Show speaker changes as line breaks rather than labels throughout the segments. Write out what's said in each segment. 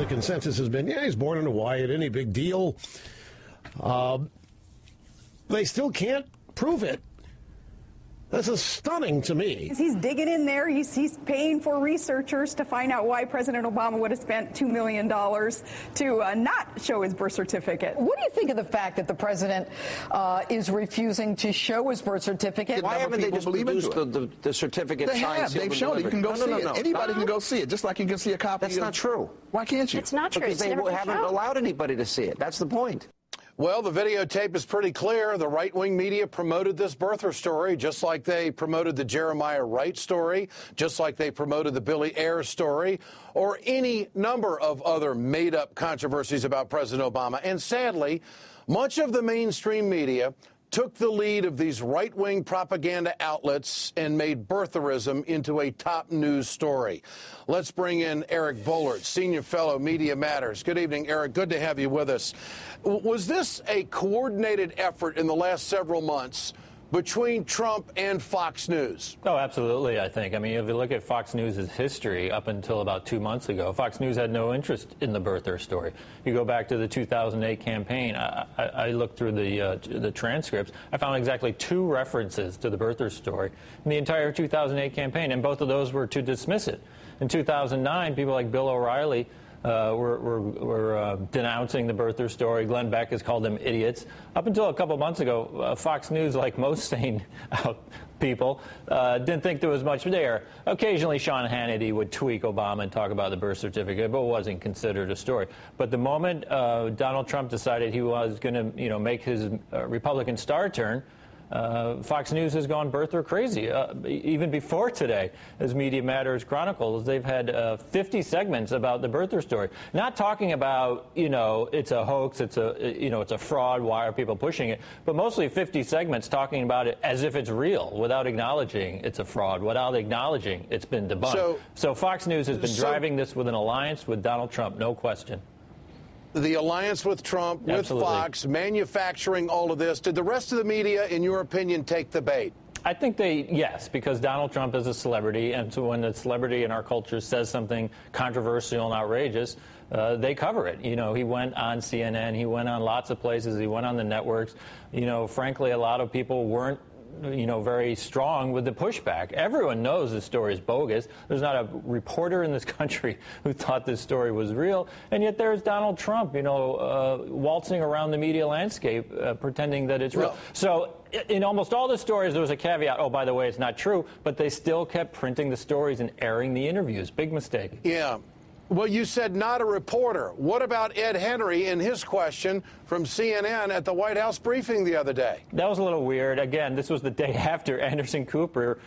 the consensus has been, yeah, he's born in Hawaii, any big deal. They still can't prove it. This is stunning to me.
He's digging in there. He's paying for researchers to find out why President Obama would have spent $2 million to not show his birth certificate.
What do you think of the fact that the president is refusing to show his birth certificate?
Why haven't they just produced the certificate?
They have. They've shown it. You can go see it. Anybody can go see it, just like you can see a copy.
That's not true.
Why can't you?
It's not true.
Because they haven't allowed anybody to see it. That's the point.
Well, the videotape is pretty clear. The right-wing media promoted this birther story just like they promoted the Jeremiah Wright story, just like they promoted the Billy Ayers story, or any number of other made-up controversies about President Obama. And sadly, much of the mainstream media took the lead of these right-wing propaganda outlets and made birtherism into a top news story. Let's bring in Eric Boehlert, Senior Fellow, Media Matters. Good evening, Eric. Good to have you with us. Was this a coordinated effort in the last several months between Trump and Fox News?
Oh, absolutely, I think. I mean, if you look at Fox News' history up until about 2 months ago, Fox News had no interest in the birther story. You go back to the 2008 campaign, I looked through the transcripts. I found exactly 2 references to the birther story in the entire 2008 campaign, and both of those were to dismiss it. In 2009, people like Bill O'Reilly were denouncing the birther story. Glenn Beck has called them idiots. Up until a couple months ago, Fox News, like most sane people, didn't think there was much there. Occasionally, Sean Hannity would tweak Obama and talk about the birth certificate, but it wasn't considered a story. But the moment Donald Trump decided he was going to, make his Republican star turn, Fox News has gone birther crazy. Even before today, as Media Matters chronicles, they've had 50 segments about the birther story. Not talking about, it's a hoax, it's a fraud, why are people pushing it, but mostly 50 segments talking about it as if it's real, without acknowledging it's a fraud, without acknowledging it's been debunked. So Fox News has been driving this with an alliance with Donald Trump, no question.
The alliance with Trump, with Fox, manufacturing all of this. Did the rest of the media, in your opinion, take the bait?
I think yes, because Donald Trump is a celebrity, and so when a celebrity in our culture says something controversial and outrageous, they cover it. He went on CNN, he went on lots of places, he went on the networks. Frankly, a lot of people weren't very strong with the pushback. Everyone knows this story is bogus. There's not a reporter in this country who thought this story was real. And yet there's Donald Trump, waltzing around the media landscape, pretending that it's real. So in almost all the stories, there was a caveat. Oh, by the way, it's not true. But they still kept printing the stories and airing the interviews. Big mistake.
Yeah. Well, you said not a reporter. What about Ed Henry and his question from CNN at the White House briefing the other day?
That was a little weird. Again, this was the day after Anderson Cooper,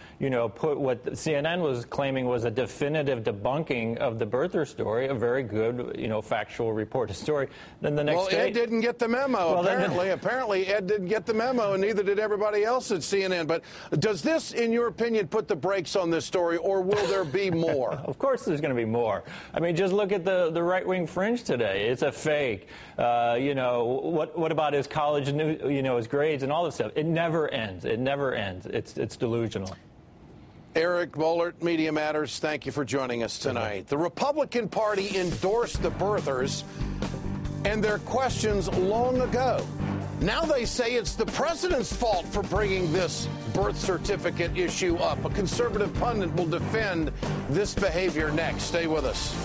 put what CNN was claiming was a definitive debunking of the birther story, a very good, factual reported story. Then the next day...
Ed didn't get the memo, apparently. Apparently, Ed didn't get the memo, and neither did everybody else at CNN. But does this, in your opinion, put the brakes on this story, or will there be more?
Of course there's going to be more. I mean, just look at the right-wing fringe today. It's a fake. What about his college, his grades and all this stuff? It never ends. It never ends. It's delusional.
Eric Boehlert, Media Matters, thank you for joining us tonight. The Republican Party endorsed the birthers and their questions long ago. Now they say it's the president's fault for bringing this birth certificate issue up. A conservative pundit will defend this behavior next. Stay with us.